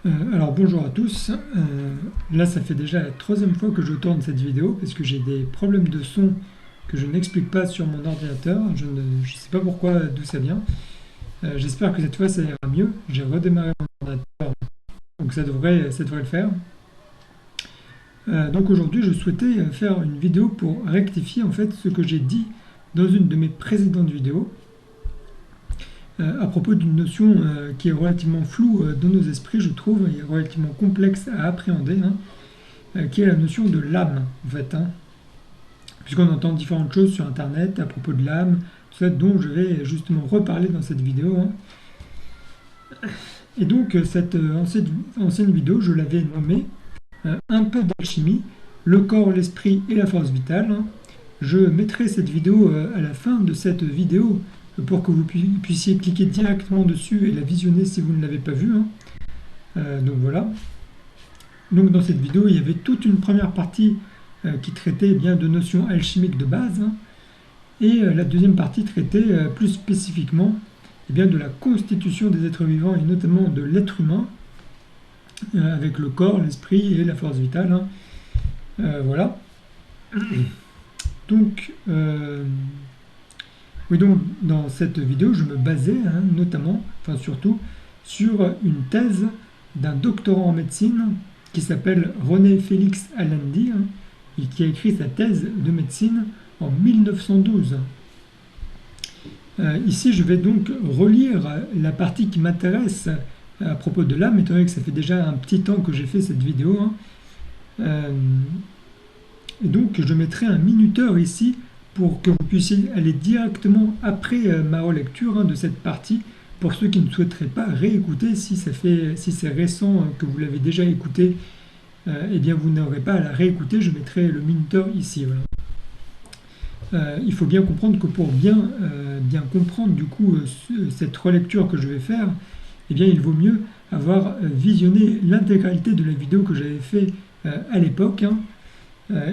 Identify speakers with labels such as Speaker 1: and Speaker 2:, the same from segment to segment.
Speaker 1: Alors bonjour à tous. Là ça fait déjà la troisième fois que je tourne cette vidéo parce que j'ai des problèmes de son que je n'explique pas sur mon ordinateur. Je ne sais pas pourquoi, d'où ça vient. J'espère que cette fois ça ira mieux. J'ai redémarré mon ordinateur, donc ça devrait le faire. Donc aujourd'hui je souhaitais faire une vidéo pour rectifier en fait ce que j'ai dit dans une de mes précédentes vidéos à propos d'une notion qui est relativement floue dans nos esprits, je trouve, et relativement complexe à appréhender, qui est la notion de l'âme, en fait. Puisqu'on entend différentes choses sur Internet à propos de l'âme, tout ça, dont je vais justement reparler dans cette vidéo. Et donc, cette ancienne vidéo, je l'avais nommée un peu d'alchimie, le corps, l'esprit et la force vitale. Je mettrai cette vidéo à la fin de cette vidéo pour que vous puissiez cliquer directement dessus et la visionner si vous ne l'avez pas vue. Donc voilà. Donc dans cette vidéo, il y avait toute une première partie qui traitait bien de notions alchimiques de base, et la deuxième partie traitait plus spécifiquement bien de la constitution des êtres vivants et notamment de l'être humain avec le corps, l'esprit et la force vitale. Voilà. Donc, oui, donc dans cette vidéo, je me basais notamment, enfin surtout, sur une thèse d'un doctorant en médecine qui s'appelle René Félix Allende et qui a écrit sa thèse de médecine en 1912. Ici, je vais donc relire la partie qui m'intéresse à propos de l'âme, étant donné que ça fait déjà un petit temps que j'ai fait cette vidéo. Et donc, je mettrai un minuteur ici pour que vous puissiez aller directement après ma relecture de cette partie, pour ceux qui ne souhaiteraient pas réécouter, si c'est récent que vous l'avez déjà écouté, eh bien vous n'aurez pas à la réécouter, je mettrai le minuteur ici. Voilà. Il faut bien comprendre que pour bien comprendre du coup cette relecture que je vais faire, eh bien il vaut mieux avoir visionné l'intégralité de la vidéo que j'avais fait à l'époque,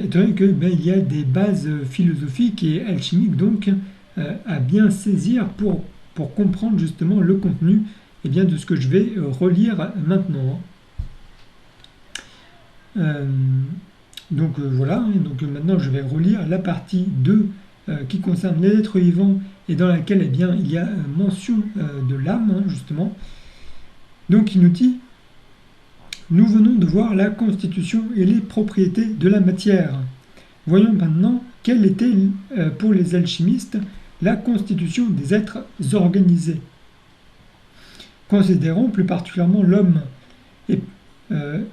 Speaker 1: étant donné que il y a des bases philosophiques et alchimiques donc à bien saisir pour comprendre justement le contenu de ce que je vais relire maintenant. Donc voilà, donc maintenant je vais relire la partie 2 qui concerne les êtres vivants et dans laquelle il y a mention de l'âme justement. Donc il nous dit: nous venons de voir la constitution et les propriétés de la matière. Voyons maintenant quelle était pour les alchimistes la constitution des êtres organisés. Considérons plus particulièrement l'homme.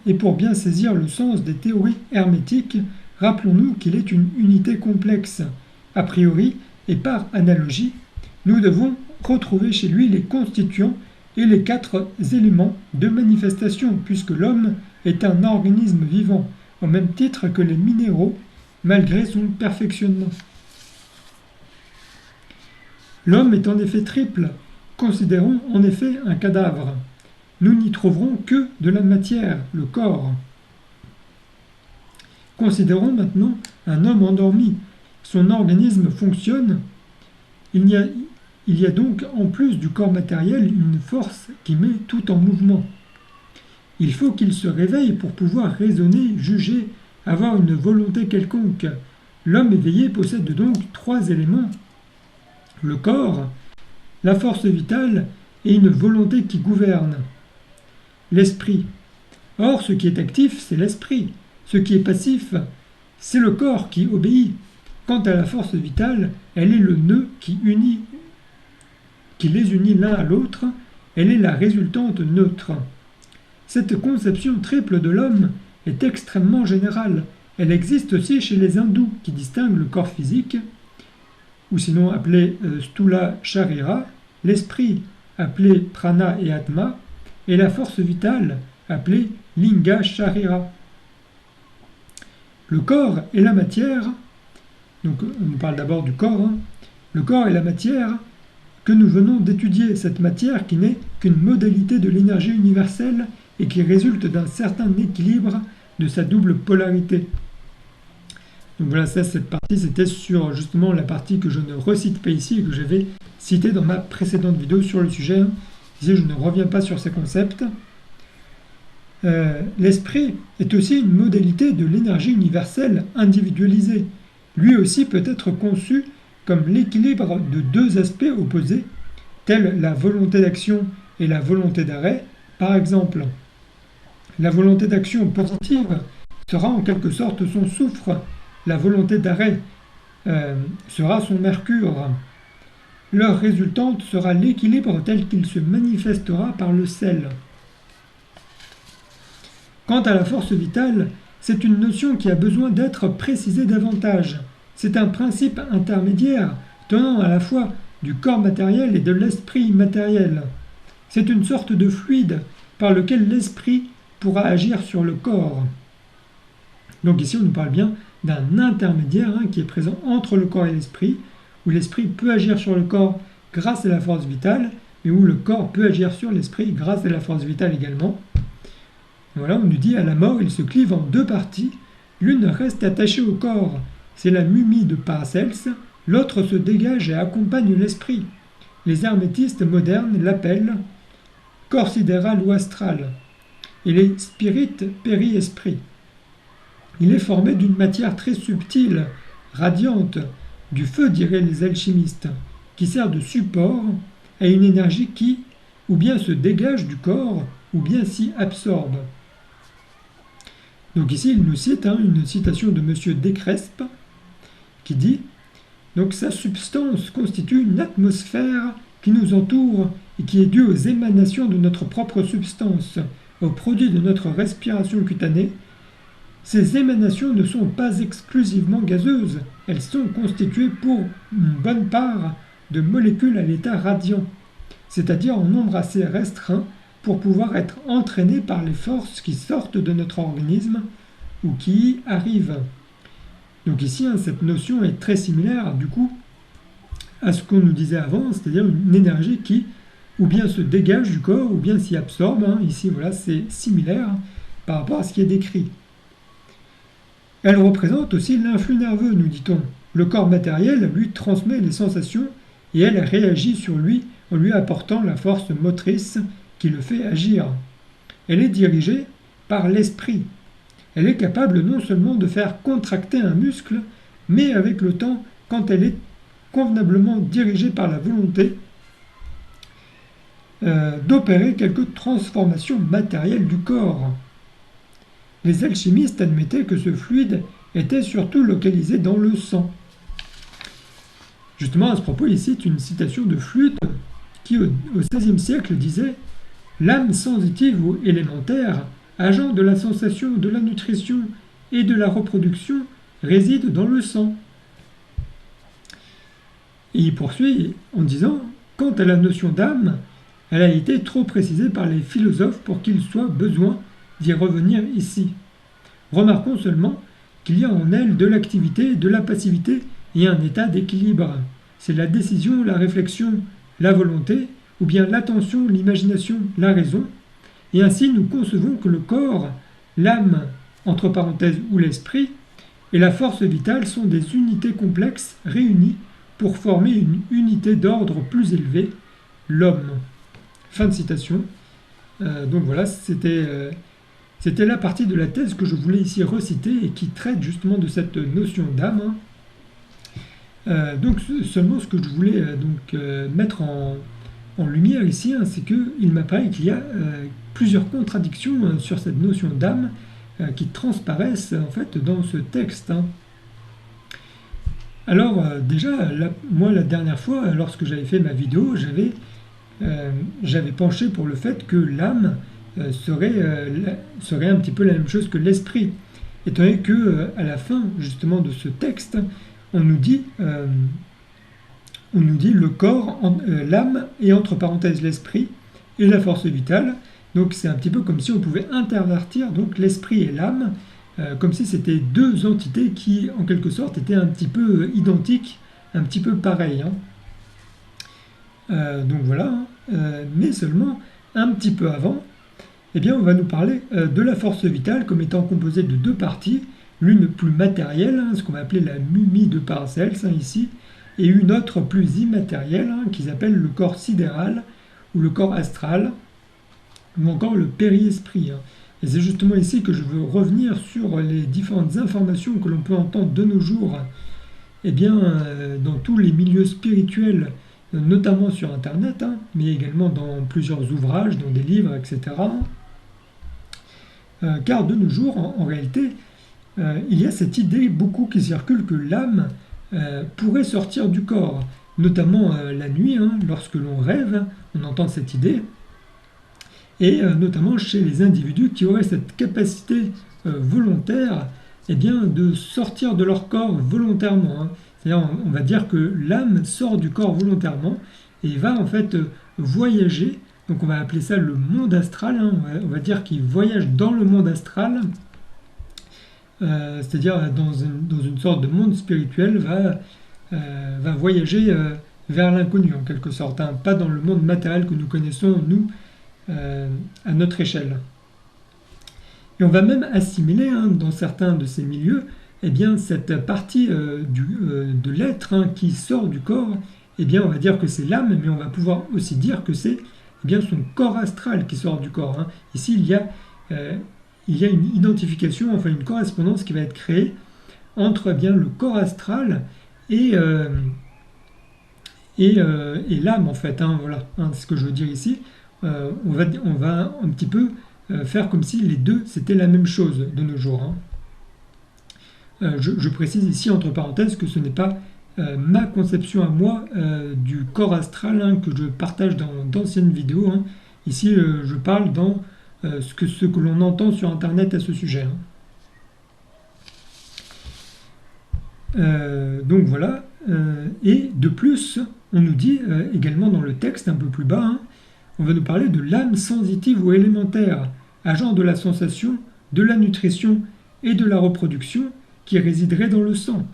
Speaker 1: Et pour bien saisir le sens des théories hermétiques, rappelons-nous qu'il est une unité complexe. A priori et par analogie, nous devons retrouver chez lui les constituants et les 4 éléments de manifestation, puisque l'homme est un organisme vivant, au même titre que les minéraux, malgré son perfectionnement. L'homme est en effet triple. Considérons en effet un cadavre. Nous n'y trouverons que de la matière, le corps. Considérons maintenant un homme endormi. Son organisme fonctionne. Il y a donc, en plus du corps matériel, une force qui met tout en mouvement. Il faut qu'il se réveille pour pouvoir raisonner, juger, avoir une volonté quelconque. L'homme éveillé possède donc 3 éléments: le corps, la force vitale et une volonté qui gouverne. L'esprit. Or, ce qui est actif, c'est l'esprit. Ce qui est passif, c'est le corps qui obéit. Quant à la force vitale, elle est le nœud qui les unit l'un à l'autre, elle est la résultante neutre. Cette conception triple de l'homme est extrêmement générale. Elle existe aussi chez les hindous, qui distinguent le corps physique, ou sinon appelé Stula Sharira, l'esprit appelé Prana et Atma, et la force vitale appelée Linga Sharira. Le corps et la matière, donc on parle d'abord du corps, le corps et la matière que nous venons d'étudier, cette matière qui n'est qu'une modalité de l'énergie universelle et qui résulte d'un certain équilibre de sa double polarité. Donc voilà, cette partie, c'était sur justement la partie que je ne recite pas ici et que j'avais citée dans ma précédente vidéo sur le sujet. Ici, je ne reviens pas sur ces concepts. L'esprit est aussi une modalité de l'énergie universelle individualisée. Lui aussi peut être conçu comme l'équilibre de deux aspects opposés, tels la volonté d'action et la volonté d'arrêt. Par exemple, la volonté d'action positive sera en quelque sorte son soufre, la volonté d'arrêt sera son mercure. Leur résultante sera l'équilibre tel qu'il se manifestera par le sel. Quant à la force vitale, c'est une notion qui a besoin d'être précisée davantage. C'est un principe intermédiaire tenant à la fois du corps matériel et de l'esprit immatériel. C'est une sorte de fluide par lequel l'esprit pourra agir sur le corps. Donc ici on nous parle bien d'un intermédiaire qui est présent entre le corps et l'esprit, où l'esprit peut agir sur le corps grâce à la force vitale, mais où le corps peut agir sur l'esprit grâce à la force vitale également. Voilà, on nous dit à la mort, il se clive en deux parties. L'une reste attachée au corps, c'est la mumie de Paracels. L'autre se dégage et accompagne l'esprit. Les hermétistes modernes l'appellent corps sidéral ou astral. Et les spirites péri-esprit. Il est formé d'une matière très subtile, radiante, du feu diraient les alchimistes, qui sert de support à une énergie qui, ou bien se dégage du corps, ou bien s'y absorbe. Donc ici, il nous cite une citation de M. Descrespe qui dit donc sa substance constitue une atmosphère qui nous entoure et qui est due aux émanations de notre propre substance, aux produits de notre respiration cutanée. Ces émanations ne sont pas exclusivement gazeuses, elles sont constituées pour une bonne part de molécules à l'état radiant, c'est-à-dire en nombre assez restreint pour pouvoir être entraînées par les forces qui sortent de notre organisme ou qui y arrivent. Donc ici, cette notion est très similaire du coup à ce qu'on nous disait avant, c'est-à-dire une énergie qui ou bien se dégage du corps ou bien s'y absorbe. Ici, voilà, c'est similaire par rapport à ce qui est décrit. Elle représente aussi l'influx nerveux, nous dit-on. Le corps matériel lui transmet les sensations et elle réagit sur lui en lui apportant la force motrice qui le fait agir. Elle est dirigée par l'esprit. Elle est capable non seulement de faire contracter un muscle, mais avec le temps, quand elle est convenablement dirigée par la volonté, d'opérer quelques transformations matérielles du corps. Les alchimistes admettaient que ce fluide était surtout localisé dans le sang. Justement, à ce propos, il cite une citation de Flûte qui, au XVIe siècle, disait « L'âme sensitive ou élémentaire, agent de la sensation, de la nutrition et de la reproduction, réside dans le sang. » Et il poursuit en disant « Quant à la notion d'âme, elle a été trop précisée par les philosophes pour qu'il soit besoin d'y revenir ici. Remarquons seulement qu'il y a en elle de l'activité, de la passivité et un état d'équilibre. C'est la décision, la réflexion, la volonté, ou bien l'attention, l'imagination, la raison. Et ainsi nous concevons que le corps, l'âme, entre parenthèses, ou l'esprit, et la force vitale sont des unités complexes réunies pour former une unité d'ordre plus élevé, l'homme. Fin de citation. Donc voilà, c'était la partie de la thèse que je voulais ici reciter et qui traite justement de cette notion d'âme. Donc seulement ce que je voulais mettre en lumière ici, c'est qu'il m'apparaît qu'il y a plusieurs contradictions sur cette notion d'âme qui transparaissent en fait dans ce texte. Alors déjà, moi la dernière fois, lorsque j'avais fait ma vidéo, j'avais penché pour le fait que l'âme serait un petit peu la même chose que l'esprit, étant donné que à la fin justement de ce texte, on nous dit le corps, l'âme et entre parenthèses l'esprit et la force vitale. Donc c'est un petit peu comme si on pouvait intervertir donc l'esprit et l'âme, comme si c'était deux entités qui en quelque sorte étaient un petit peu identiques, un petit peu pareilles. Donc voilà, mais seulement un petit peu avant, eh bien, on va nous parler de la force vitale comme étant composée de deux parties, l'une plus matérielle, ce qu'on va appeler la mumie de Paracels ici, et une autre plus immatérielle, qu'ils appellent le corps sidéral ou le corps astral, ou encore le péri-esprit. Et c'est justement ici que je veux revenir sur les différentes informations que l'on peut entendre de nos jours, eh bien, dans tous les milieux spirituels, notamment sur Internet, hein, mais également dans plusieurs ouvrages, dans des livres, etc. Car de nos jours, en réalité, il y a cette idée beaucoup qui circule que l'âme pourrait sortir du corps, notamment la nuit, hein, lorsque l'on rêve, on entend cette idée, et notamment chez les individus qui auraient cette capacité volontaire, eh bien, de sortir de leur corps volontairement, hein. C'est-à-dire, on va dire que l'âme sort du corps volontairement et va en fait voyager. Donc on va appeler ça le monde astral, hein. On va dire qu'il voyage dans le monde astral, c'est-à-dire dans une sorte de monde spirituel, va voyager vers l'inconnu en quelque sorte, hein, pas dans le monde matériel que nous connaissons, nous, à notre échelle. Et on va même assimiler, hein, dans certains de ces milieux, eh bien, cette partie de l'être, hein, qui sort du corps, eh bien, on va dire que c'est l'âme, mais on va pouvoir aussi dire que c'est, eh bien, son corps astral qui sort du corps, hein. Ici, il y a une identification, enfin une correspondance qui va être créée entre, eh bien, le corps astral et l'âme, en fait, hein, voilà, hein, c'est ce que je veux dire ici. On va un petit peu faire comme si les deux c'était la même chose de nos jours, hein. Je précise ici entre parenthèses que ce n'est pas ma conception à moi du corps astral, hein, que je partage dans d'anciennes vidéos, hein. Ici je parle dans ce que l'on entend sur internet à ce sujet, hein. Donc voilà, et de plus on nous dit également dans le texte un peu plus bas, hein, on va nous parler de l'âme sensitive ou élémentaire, agent de la sensation, de la nutrition et de la reproduction, qui résiderait dans le sang.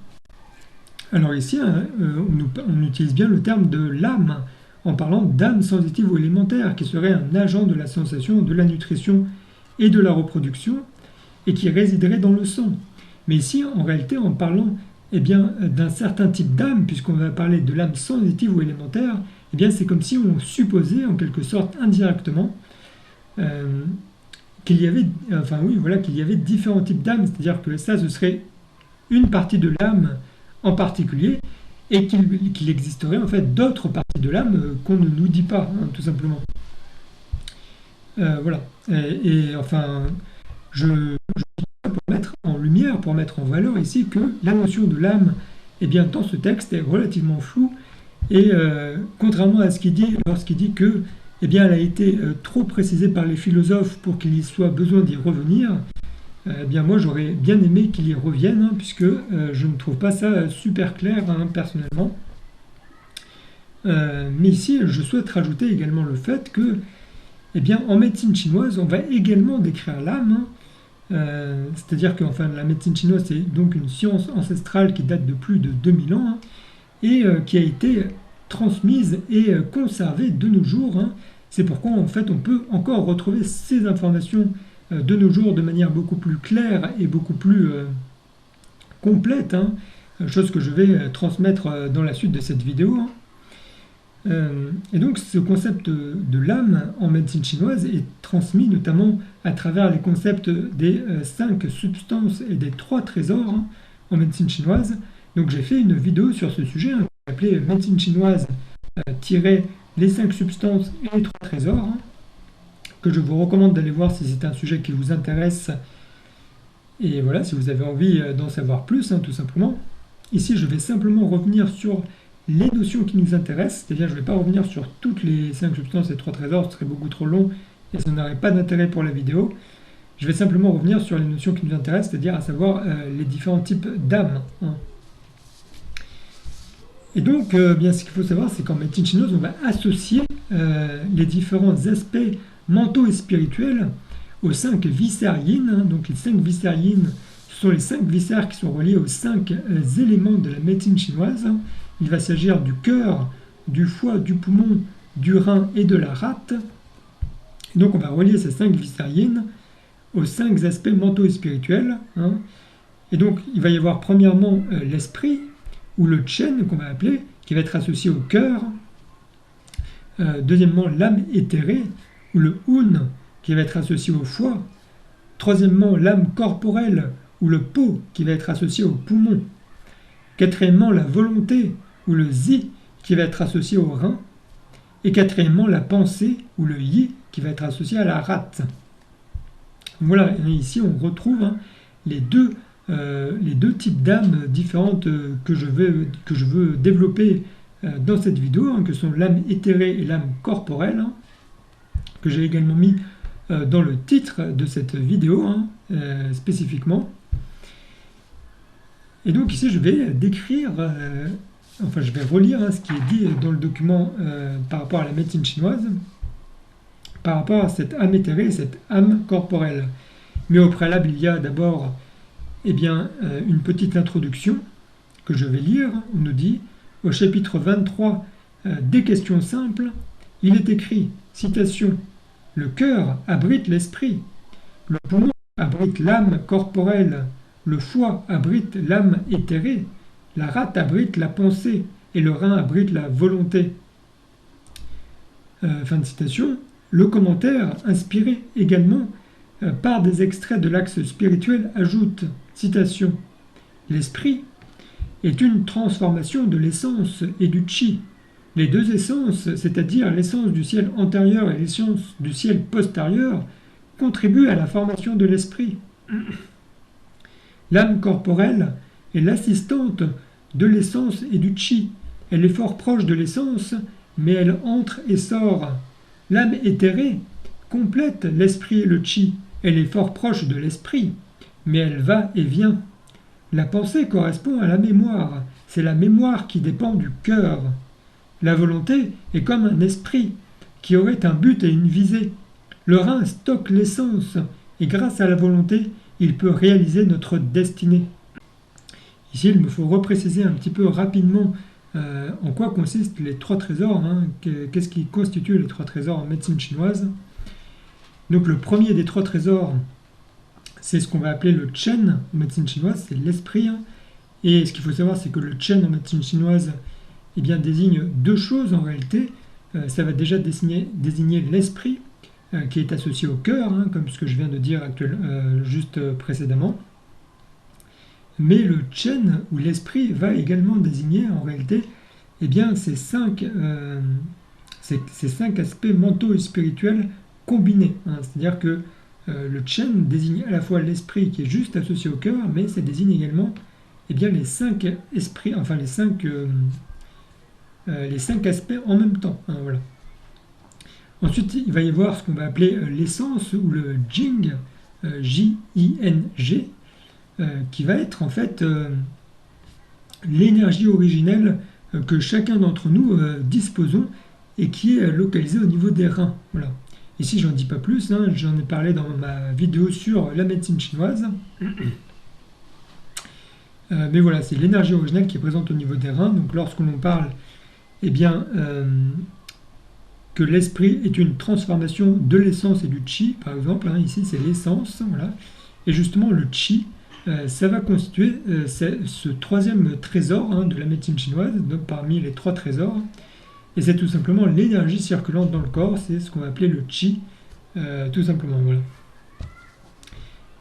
Speaker 1: Alors ici, hein, on utilise bien le terme de l'âme, en parlant d'âme sensitive ou élémentaire, qui serait un agent de la sensation, de la nutrition et de la reproduction, et qui résiderait dans le sang. Mais ici, en réalité, en parlant eh bien, d'un certain type d'âme, puisqu'on va parler de l'âme sensitive ou élémentaire, eh bien, c'est comme si on supposait, en quelque sorte indirectement, qu'il y avait, qu'il y avait différents types d'âmes, c'est-à-dire que ça, ce serait une partie de l'âme en particulier, et qu'il existerait en fait d'autres parties de l'âme qu'on ne nous dit pas, hein, tout simplement. Voilà. Enfin, je pour mettre en lumière, pour mettre en valeur ici que la notion de l'âme, eh bien, dans ce texte est relativement floue, et contrairement à ce qu'il dit, lorsqu'il dit que, eh bien, elle a été trop précisée par les philosophes pour qu'il y soit besoin d'y revenir, eh bien, moi, j'aurais bien aimé qu'il y revienne, hein, puisque je ne trouve pas ça super clair, hein, personnellement. Mais ici, je souhaite rajouter également le fait que, eh bien, en médecine chinoise, on va également décrire l'âme, hein. C'est-à-dire que enfin, la médecine chinoise, c'est donc une science ancestrale qui date de plus de 2000 ans, hein, et qui a été transmise et conservée de nos jours, hein. C'est pourquoi en fait on peut encore retrouver ces informations de nos jours de manière beaucoup plus claire et beaucoup plus complète, hein, chose que je vais transmettre dans la suite de cette vidéo, hein. Et donc ce concept de l'âme en médecine chinoise est transmis notamment à travers les concepts des 5 substances et des 3 trésors, hein, en médecine chinoise. Donc j'ai fait une vidéo sur ce sujet, hein, appelée médecine chinoise les 5 substances et les 3 trésors, hein, que je vous recommande d'aller voir si c'est un sujet qui vous intéresse, et voilà, si vous avez envie d'en savoir plus, hein, tout simplement. Ici je vais simplement revenir sur les notions qui nous intéressent, c'est-à-dire je ne vais pas revenir sur toutes les 5 substances et 3 trésors, ce serait beaucoup trop long et ça n'aurait pas d'intérêt pour la vidéo. Je vais simplement revenir sur les notions qui nous intéressent, c'est-à-dire à savoir les différents types d'âmes, hein. Et donc, bien, ce qu'il faut savoir, c'est qu'en médecine chinoise, on va associer les différents aspects mentaux et spirituels aux 5 viscères yin, hein. Donc les 5 viscères yin, ce sont les 5 viscères qui sont reliés aux 5 éléments de la médecine chinoise, hein. Il va s'agir du cœur, du foie, du poumon, du rein et de la rate. Et donc on va relier ces 5 viscères yin aux 5 aspects mentaux et spirituels, hein. Et donc il va y avoir premièrement l'esprit, ou le chen qu'on va appeler, qui va être associé au cœur. Deuxièmement, l'âme éthérée, ou le hun, qui va être associé au foie. Troisièmement, l'âme corporelle, ou le po, qui va être associé au poumon. Quatrièmement, la volonté, ou le zi, qui va être associé au rein. Et quatrièmement, la pensée, ou le yi, qui va être associé à la rate. Voilà, et ici on retrouve les deux types d'âmes différentes que je veux développer dans cette vidéo, que sont l'âme éthérée et l'âme corporelle, que j'ai également mis dans le titre de cette vidéo spécifiquement. Et donc ici je vais décrire, je vais relire ce qui est dit dans le document par rapport à la médecine chinoise, par rapport à cette âme éthérée et cette âme corporelle. Mais au préalable, il y a d'abord une petite introduction que je vais lire. On nous dit, au chapitre 23 des questions simples, il est écrit, citation, « Le cœur abrite l'esprit, le poumon abrite l'âme corporelle, le foie abrite l'âme éthérée, la rate abrite la pensée et le rein abrite la volonté. » Fin de citation. Le commentaire, inspiré également par des extraits de l'axe spirituel, ajoute, citation, « L'esprit est une transformation de l'essence et du chi. Les deux essences, c'est-à-dire l'essence du ciel antérieur et l'essence du ciel postérieur, contribuent à la formation de l'esprit. L'âme corporelle est l'assistante de l'essence et du chi. Elle est fort proche de l'essence, mais elle entre et sort. L'âme éthérée complète l'esprit et le chi. Elle est fort proche de l'esprit, mais elle va et vient. La pensée correspond à la mémoire. C'est la mémoire qui dépend du cœur. La volonté est comme un esprit qui aurait un but et une visée. Le rein stocke l'essence et grâce à la volonté, il peut réaliser notre destinée. Ici, il me faut repréciser un petit peu rapidement en quoi consistent les trois trésors. Qu'est-ce qui constitue les trois trésors en médecine chinoise? Donc le premier des trois trésors, c'est ce qu'on va appeler le Chen en médecine chinoise, c'est l'esprit. Et ce qu'il faut savoir, c'est que le Chen en médecine chinoise désigne deux choses en réalité. Ça va déjà désigner l'esprit, qui est associé au cœur, comme ce que je viens de dire juste précédemment. Mais le Chen, ou l'esprit, va également désigner en réalité ces cinq aspects mentaux et spirituels combinés. C'est-à-dire que le Chen désigne à la fois l'esprit qui est juste associé au cœur, mais ça désigne également les cinq esprits, les cinq aspects en même temps. Voilà. Ensuite, il va y avoir ce qu'on va appeler l'essence ou le Jing, J-I-N-G, qui va être en fait l'énergie originelle que chacun d'entre nous disposons et qui est localisée au niveau des reins. Voilà. Ici, j'en dis pas plus, j'en ai parlé dans ma vidéo sur la médecine chinoise. Mais voilà, c'est l'énergie originelle qui est présente au niveau des reins. Donc lorsque l'on parle que l'esprit est une transformation de l'essence et du chi, par exemple, ici c'est l'essence, voilà. Et justement le chi, ça va constituer ce troisième trésor de la médecine chinoise, donc parmi les trois trésors. Et c'est tout simplement l'énergie circulante dans le corps, c'est ce qu'on va appeler le chi, tout simplement. Voilà.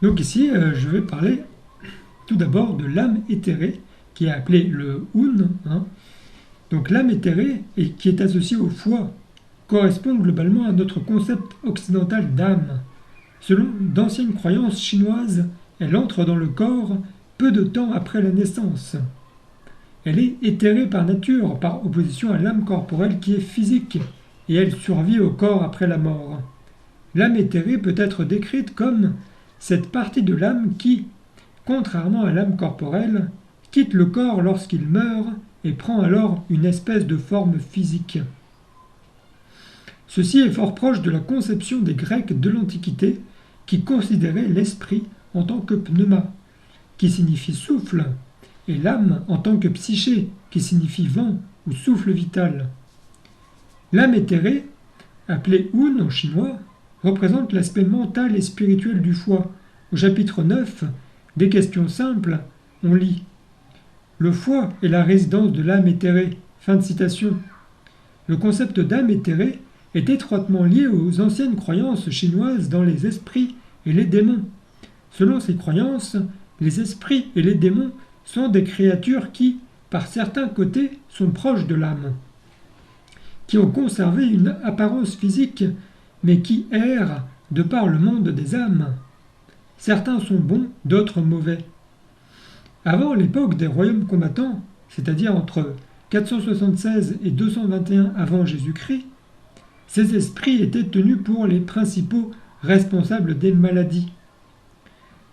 Speaker 1: Donc ici, je vais parler tout d'abord de l'âme éthérée, qui est appelée le hun. Donc l'âme éthérée, qui est associée au foie, correspond globalement à notre concept occidental d'âme. Selon d'anciennes croyances chinoises, elle entre dans le corps peu de temps après la naissance. Elle est éthérée par nature, par opposition à l'âme corporelle qui est physique, et elle survit au corps après la mort. L'âme éthérée peut être décrite comme cette partie de l'âme qui, contrairement à l'âme corporelle, quitte le corps lorsqu'il meurt et prend alors une espèce de forme physique. Ceci est fort proche de la conception des Grecs de l'Antiquité qui considéraient l'esprit en tant que pneuma, qui signifie souffle, et l'âme en tant que psyché, qui signifie vent ou souffle vital. L'âme éthérée, appelée hun en chinois, représente l'aspect mental et spirituel du foie. Au chapitre 9, des questions simples, on lit « Le foie est la résidence de l'âme éthérée ». Fin de citation. Le concept d'âme éthérée est étroitement lié aux anciennes croyances chinoises dans les esprits et les démons. Selon ces croyances, les esprits et les démons sont des créatures qui, par certains côtés, sont proches de l'âme, qui ont conservé une apparence physique, mais qui errent de par le monde des âmes. Certains sont bons, d'autres mauvais. Avant l'époque des royaumes combattants, c'est-à-dire entre 476 et 221 avant Jésus-Christ, ces esprits étaient tenus pour les principaux responsables des maladies.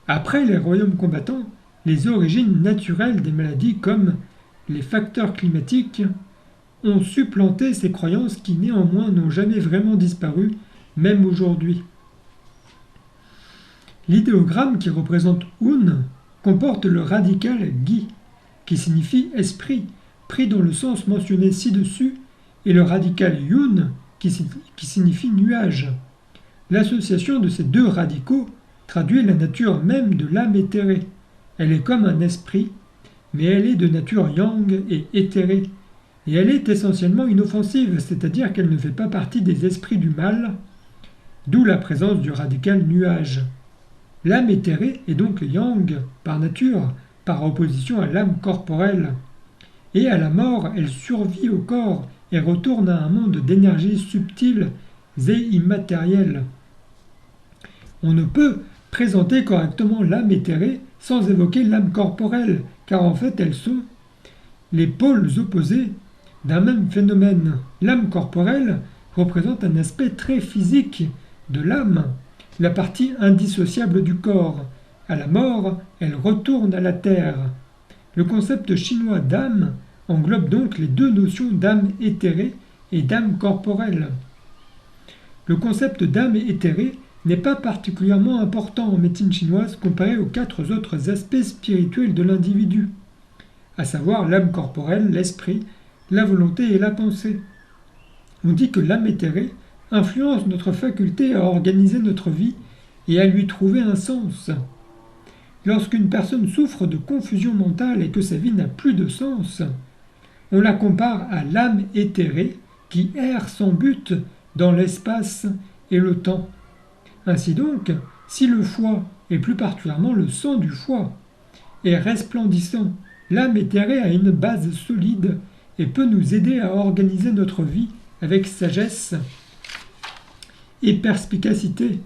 Speaker 1: Après les royaumes combattants, les origines naturelles des maladies comme les facteurs climatiques ont supplanté ces croyances qui néanmoins n'ont jamais vraiment disparu, même aujourd'hui. L'idéogramme qui représente Un comporte le radical Gi, qui signifie esprit, pris dans le sens mentionné ci-dessus, et le radical Yun, qui signifie nuage. L'association de ces deux radicaux traduit la nature même de l'âme éthérée. Elle est comme un esprit, mais elle est de nature yang et éthérée, et elle est essentiellement inoffensive, c'est-à-dire qu'elle ne fait pas partie des esprits du mal, d'où la présence du radical nuage. L'âme éthérée est donc yang par nature, par opposition à l'âme corporelle. Et à la mort, elle survit au corps et retourne à un monde d'énergie subtile et immatérielle. On ne peut présenter correctement l'âme éthérée sans évoquer l'âme corporelle, car en fait elles sont les pôles opposés d'un même phénomène. L'âme corporelle représente un aspect très physique de l'âme, la partie indissociable du corps. À la mort, elle retourne à la terre. Le concept chinois d'âme englobe donc les deux notions d'âme éthérée et d'âme corporelle. Le concept d'âme éthérée n'est pas particulièrement important en médecine chinoise comparé aux 4 autres aspects spirituels de l'individu, à savoir l'âme corporelle, l'esprit, la volonté et la pensée. On dit que l'âme éthérée influence notre faculté à organiser notre vie et à lui trouver un sens. Lorsqu'une personne souffre de confusion mentale et que sa vie n'a plus de sens, on la compare à l'âme éthérée qui erre sans but dans l'espace et le temps. Ainsi donc, si le foie, et plus particulièrement le sang du foie, est resplendissant, l'âme éthérée a une base solide et peut nous aider à organiser notre vie avec sagesse et perspicacité.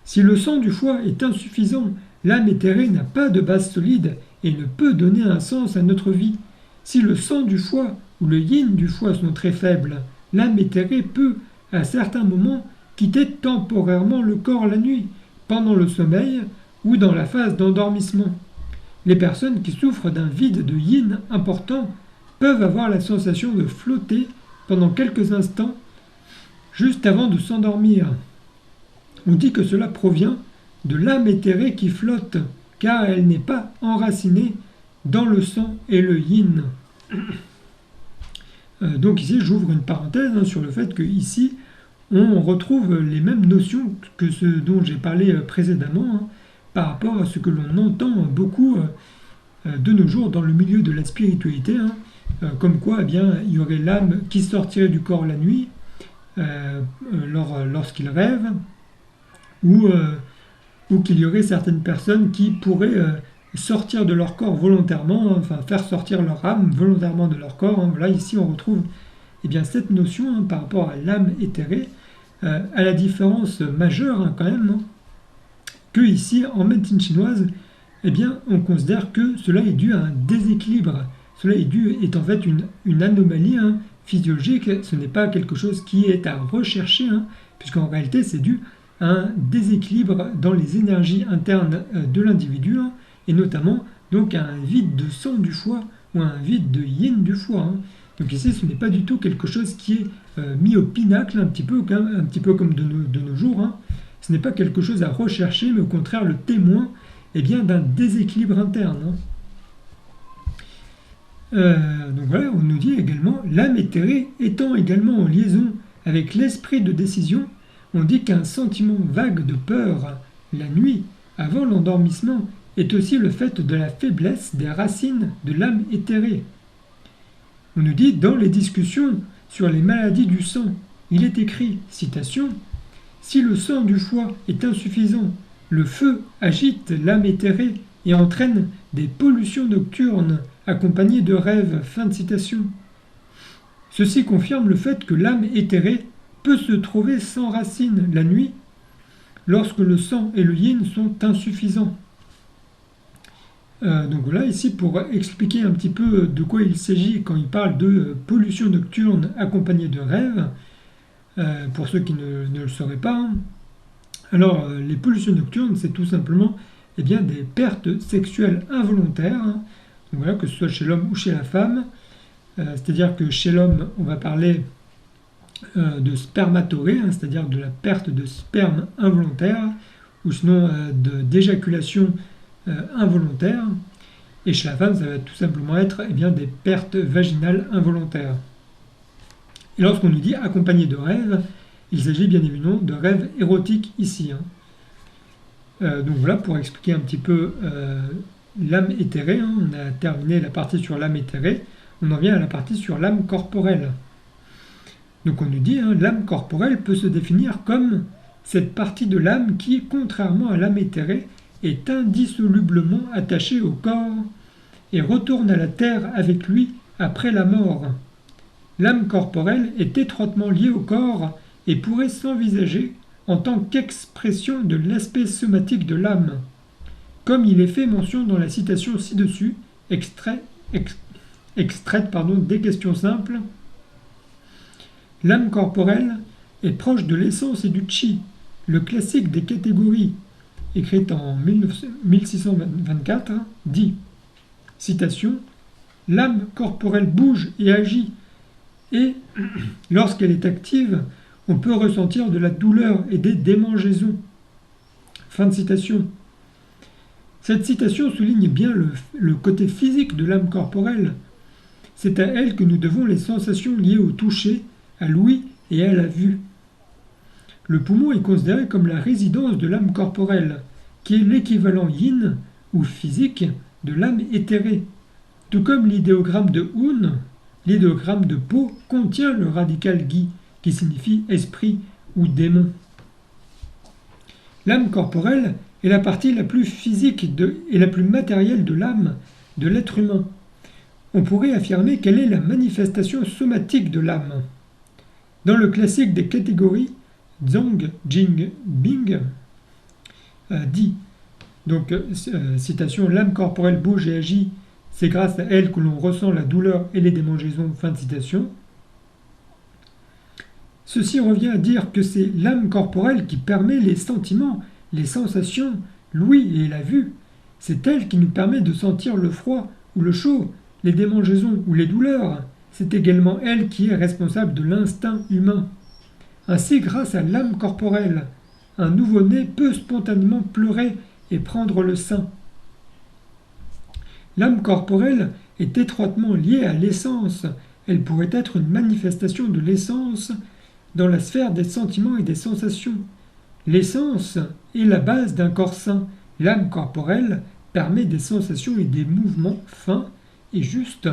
Speaker 1: Si le sang du foie est insuffisant, l'âme éthérée n'a pas de base solide et ne peut donner un sens à notre vie. Si le sang du foie ou le yin du foie sont très faibles, l'âme éthérée peut, à certains moments, quitter temporairement le corps la nuit, pendant le sommeil ou dans la phase d'endormissement. Les personnes qui souffrent d'un vide de yin important peuvent avoir la sensation de flotter pendant quelques instants, juste avant de s'endormir. On dit que cela provient de l'âme éthérée qui flotte, car elle n'est pas enracinée dans le sang et le yin. Donc ici, j'ouvre une parenthèse sur le fait que ici, on retrouve les mêmes notions que ce dont j'ai parlé précédemment, par rapport à ce que l'on entend beaucoup de nos jours dans le milieu de la spiritualité, comme quoi eh bien, il y aurait l'âme qui sortirait du corps la nuit lorsqu'il rêve, ou qu'il y aurait certaines personnes qui pourraient sortir de leur corps volontairement, enfin faire sortir leur âme volontairement de leur corps. Voilà, ici on retrouve eh bien, cette notion par rapport à l'âme éthérée, à la différence majeure quand même, que ici en médecine chinoise, eh bien, on considère que cela est dû à un déséquilibre. Cela est en fait une anomalie physiologique, ce n'est pas quelque chose qui est à rechercher, puisqu'en réalité c'est dû à un déséquilibre dans les énergies internes de l'individu, et notamment donc à un vide de sang du foie ou à un vide de yin du foie. Donc ici ce n'est pas du tout quelque chose qui est mis au pinacle, un petit peu comme de nos jours. Ce n'est pas quelque chose à rechercher, mais au contraire le témoin bien, d'un déséquilibre interne. Donc voilà, on nous dit également, l'âme éthérée étant également en liaison avec l'esprit de décision, on dit qu'un sentiment vague de peur la nuit, avant l'endormissement, est aussi le fait de la faiblesse des racines de l'âme éthérée. On nous dit, dans les discussions sur les maladies du sang, il est écrit, citation, « Si le sang du foie est insuffisant Le feu agite l'âme éthérée et entraîne des pollutions nocturnes accompagnées de rêves. Fin de citation. Ceci confirme le fait que l'âme éthérée peut se trouver sans racine la nuit lorsque le sang et le yin sont insuffisants. Donc voilà, ici pour expliquer un petit peu de quoi il s'agit quand il parle de pollution nocturne accompagnée de rêves, pour ceux qui ne le sauraient pas. Alors, les pollutions nocturnes, c'est tout simplement des pertes sexuelles involontaires, donc voilà, que ce soit chez l'homme ou chez la femme. C'est-à-dire que chez l'homme, on va parler de spermatorrhée, c'est-à-dire de la perte de sperme involontaire, ou sinon d'éjaculation involontaire. Et chez la femme, ça va tout simplement être des pertes vaginales involontaires. Et lorsqu'on nous dit accompagné de rêves, il s'agit bien évidemment de rêves érotiques ici. Donc voilà, pour expliquer un petit peu l'âme éthérée, on a terminé la partie sur l'âme éthérée, on en vient à la partie sur l'âme corporelle. Donc on nous dit, l'âme corporelle peut se définir comme cette partie de l'âme qui, contrairement à l'âme éthérée, est indissolublement attachée au corps et retourne à la terre avec lui après la mort. L'âme corporelle est étroitement liée au corps et pourrait s'envisager en tant qu'expression de l'aspect somatique de l'âme. Comme il est fait mention dans la citation ci-dessus, extraite des questions simples, l'âme corporelle est proche de l'essence et du chi, le classique des catégories, écrite en 1624, dit, citation, « L'âme corporelle bouge et agit, et, lorsqu'elle est active, on peut ressentir de la douleur et des démangeaisons. » Fin de citation. Cette citation souligne bien le côté physique de l'âme corporelle. C'est à elle que nous devons les sensations liées au toucher, à l'ouïe et à la vue. Le poumon est considéré comme la résidence de l'âme corporelle, qui est l'équivalent yin ou physique de l'âme éthérée. Tout comme l'idéogramme de Hun, l'idéogramme de Po contient le radical Gi, qui signifie esprit ou démon. L'âme corporelle est la partie la plus physique et la plus matérielle de l'âme, de l'être humain. On pourrait affirmer qu'elle est la manifestation somatique de l'âme. Dans le classique des catégories, Zhang Jing Bing dit, donc citation, l'âme corporelle bouge et agit, c'est grâce à elle que l'on ressent la douleur et les démangeaisons, fin de citation. Ceci revient à dire que c'est l'âme corporelle qui permet les sentiments, les sensations, l'ouïe et la vue. C'est elle qui nous permet de sentir le froid ou le chaud, les démangeaisons ou les douleurs. C'est également elle qui est responsable de l'instinct humain. Ainsi, grâce à l'âme corporelle, un nouveau-né peut spontanément pleurer et prendre le sein. L'âme corporelle est étroitement liée à l'essence. Elle pourrait être une manifestation de l'essence dans la sphère des sentiments et des sensations. L'essence est la base d'un corps sain. L'âme corporelle permet des sensations et des mouvements fins et justes.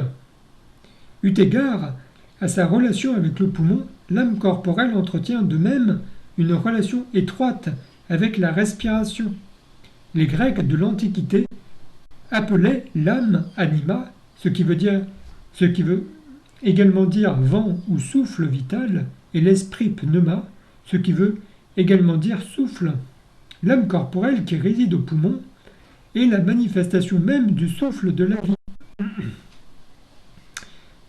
Speaker 1: Eu égard à sa relation avec le poumon, l'âme corporelle entretient de même une relation étroite avec la respiration. Les Grecs de l'Antiquité appelaient l'âme anima, ce qui veut également dire vent ou souffle vital, et l'esprit pneuma, ce qui veut également dire souffle. L'âme corporelle qui réside au poumon est la manifestation même du souffle de la vie.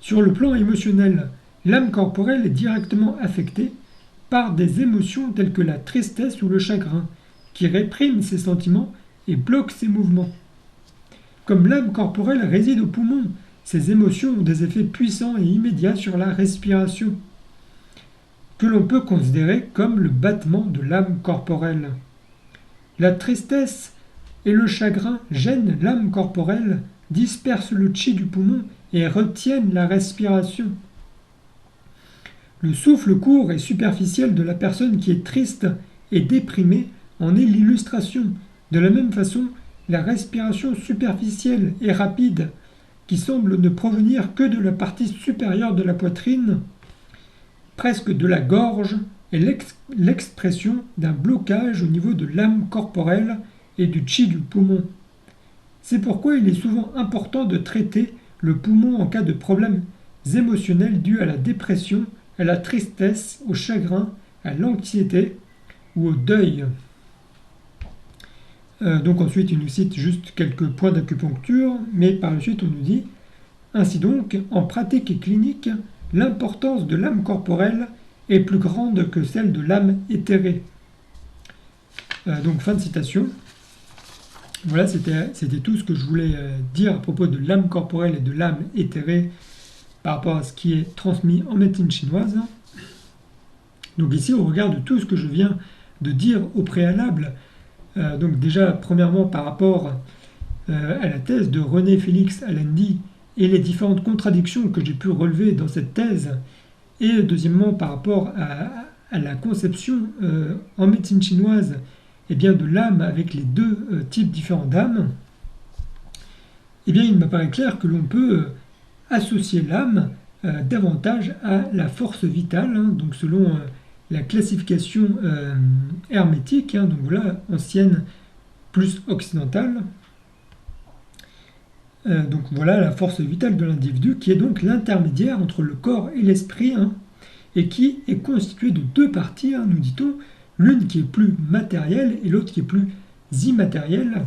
Speaker 1: Sur le plan émotionnel, l'âme corporelle est directement affectée par des émotions telles que la tristesse ou le chagrin, qui répriment ses sentiments et bloquent ses mouvements. Comme l'âme corporelle réside au poumon, ces émotions ont des effets puissants et immédiats sur la respiration, que l'on peut considérer comme le battement de l'âme corporelle. La tristesse et le chagrin gênent l'âme corporelle, dispersent le chi du poumon et retiennent la respiration. Le souffle court et superficiel de la personne qui est triste et déprimée en est l'illustration. De la même façon, la respiration superficielle et rapide, qui semble ne provenir que de la partie supérieure de la poitrine, presque de la gorge, est l'expression d'un blocage au niveau de l'âme corporelle et du chi du poumon. C'est pourquoi il est souvent important de traiter le poumon en cas de problèmes émotionnels dus à la dépression, à la tristesse, au chagrin, à l'anxiété ou au deuil. Donc ensuite, il nous cite juste quelques points d'acupuncture, mais par la suite, on nous dit « Ainsi donc, en pratique et clinique, l'importance de l'âme corporelle est plus grande que celle de l'âme éthérée. » Donc fin de citation. Voilà, c'était tout ce que je voulais dire à propos de l'âme corporelle et de l'âme éthérée par rapport à ce qui est transmis en médecine chinoise. Donc ici, au regard de tout ce que je viens de dire au préalable, donc déjà, premièrement, par rapport à la thèse de René Félix Allendy et les différentes contradictions que j'ai pu relever dans cette thèse, et deuxièmement, par rapport à la conception en médecine chinoise eh bien, de l'âme avec les deux types différents d'âmes, eh bien, il m'apparaît clair que l'on peut associer l'âme davantage à la force vitale, hein, donc selon la classification hermétique, hein, donc voilà, ancienne plus occidentale. Donc voilà la force vitale de l'individu qui est donc l'intermédiaire entre le corps et l'esprit, hein, et qui est constituée de deux parties, hein, nous dit-on, l'une qui est plus matérielle et l'autre qui est plus immatérielle.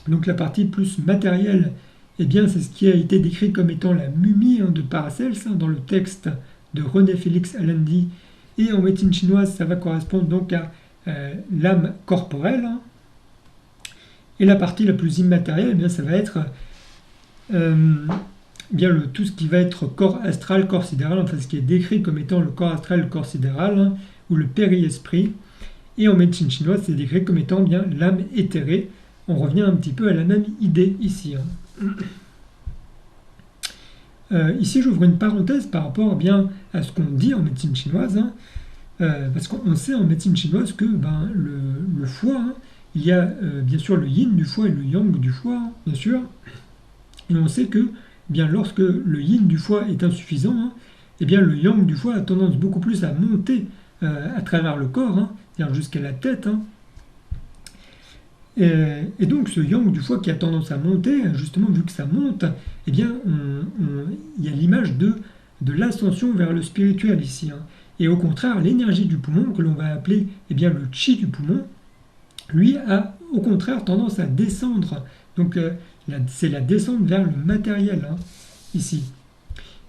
Speaker 1: Donc la partie plus matérielle, eh bien, c'est ce qui a été décrit comme étant la mumie hein, de Paracels hein, dans le texte de René Félix Allendy. Et en médecine chinoise, ça va correspondre donc à l'âme corporelle. Hein. Et la partie la plus immatérielle, eh bien, ça va être bien tout ce qui va être corps astral, corps sidéral, enfin ce qui est décrit comme étant le corps astral, le corps sidéral, hein, ou le périesprit. Et en médecine chinoise, c'est décrit comme étant bien l'âme éthérée. On revient un petit peu à la même idée ici. Hein. Ici, j'ouvre une parenthèse par rapport bien à ce qu'on dit en médecine chinoise, hein, parce qu'on sait en médecine chinoise que le foie, hein, il y a bien sûr le yin du foie et le yang du foie, hein, bien sûr, et on sait que bien lorsque le yin du foie est insuffisant, hein, eh bien le yang du foie a tendance beaucoup plus à monter à travers le corps, hein, c'est-à-dire jusqu'à la tête. Hein. Et donc ce yang du foie qui a tendance à monter, justement vu que ça monte, eh bien il y a l'image de l'ascension vers le spirituel ici. Hein. Et au contraire, l'énergie du poumon, que l'on va appeler eh bien, le chi du poumon, lui a au contraire tendance à descendre. Donc c'est la descente vers le matériel, hein, ici.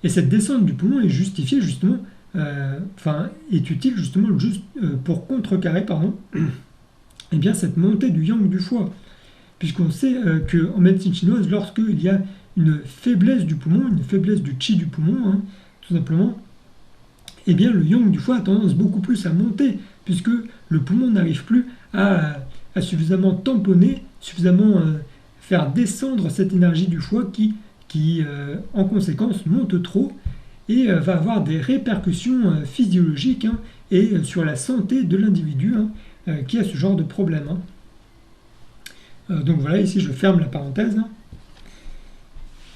Speaker 1: Et cette descente du poumon est justifiée justement, est utile justement juste pour contrecarrer, eh bien, cette montée du yang du foie. Puisqu'on sait qu'en médecine chinoise, lorsqu'il y a une faiblesse du poumon, une faiblesse du chi du poumon, hein, tout simplement, eh bien le yang du foie a tendance beaucoup plus à monter, puisque le poumon n'arrive plus à suffisamment tamponner, suffisamment faire descendre cette énergie du foie qui en conséquence, monte trop et va avoir des répercussions physiologiques hein, et sur la santé de l'individu hein, qui a ce genre de problème. Hein. Donc voilà, ici je ferme la parenthèse.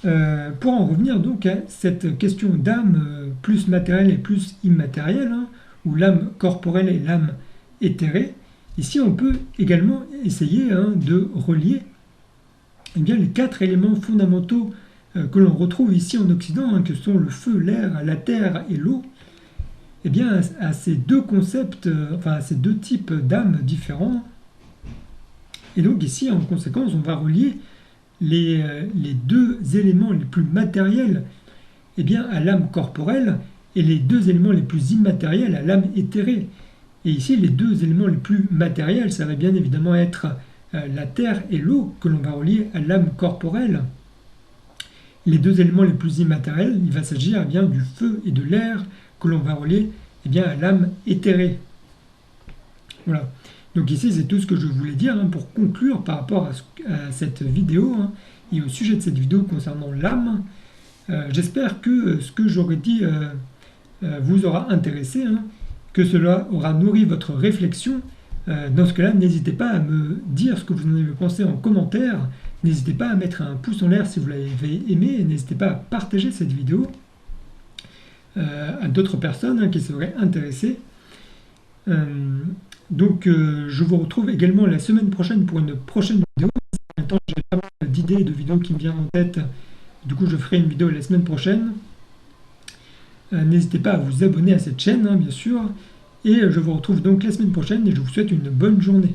Speaker 1: Hein. Pour en revenir donc à cette question d'âme plus matérielle et plus immatérielle, hein, ou l'âme corporelle et l'âme éthérée, ici on peut également essayer hein, de relier eh bien, les quatre éléments fondamentaux que l'on retrouve ici en Occident, hein, que sont le feu, l'air, la terre et l'eau, eh bien, à ces deux concepts, à ces deux types d'âmes différents. Et donc ici, en conséquence, on va relier les deux éléments les plus matériels eh bien, à l'âme corporelle et les deux éléments les plus immatériels à l'âme éthérée. Et ici, les deux éléments les plus matériels, ça va bien évidemment être la terre et l'eau que l'on va relier à l'âme corporelle. Les deux éléments les plus immatériels, il va s'agir eh bien, du feu et de l'air que l'on va relier eh bien, à l'âme éthérée. Voilà. Donc ici, c'est tout ce que je voulais dire hein, pour conclure par rapport à cette vidéo hein, et au sujet de cette vidéo concernant l'âme. J'espère que ce que j'aurais dit vous aura intéressé, hein, que cela aura nourri votre réflexion. Dans ce cas-là, n'hésitez pas à me dire ce que vous en avez pensé en commentaire. N'hésitez pas à mettre un pouce en l'air si vous l'avez aimé et n'hésitez pas à partager cette vidéo à d'autres personnes hein, qui seraient intéressées. Euh, je vous retrouve également la semaine prochaine pour une prochaine vidéo. En même temps, j'ai pas mal d'idées de vidéos qui me viennent en tête. Du coup, je ferai une vidéo la semaine prochaine. N'hésitez pas à vous abonner à cette chaîne, hein, bien sûr. Et je vous retrouve donc la semaine prochaine et je vous souhaite une bonne journée.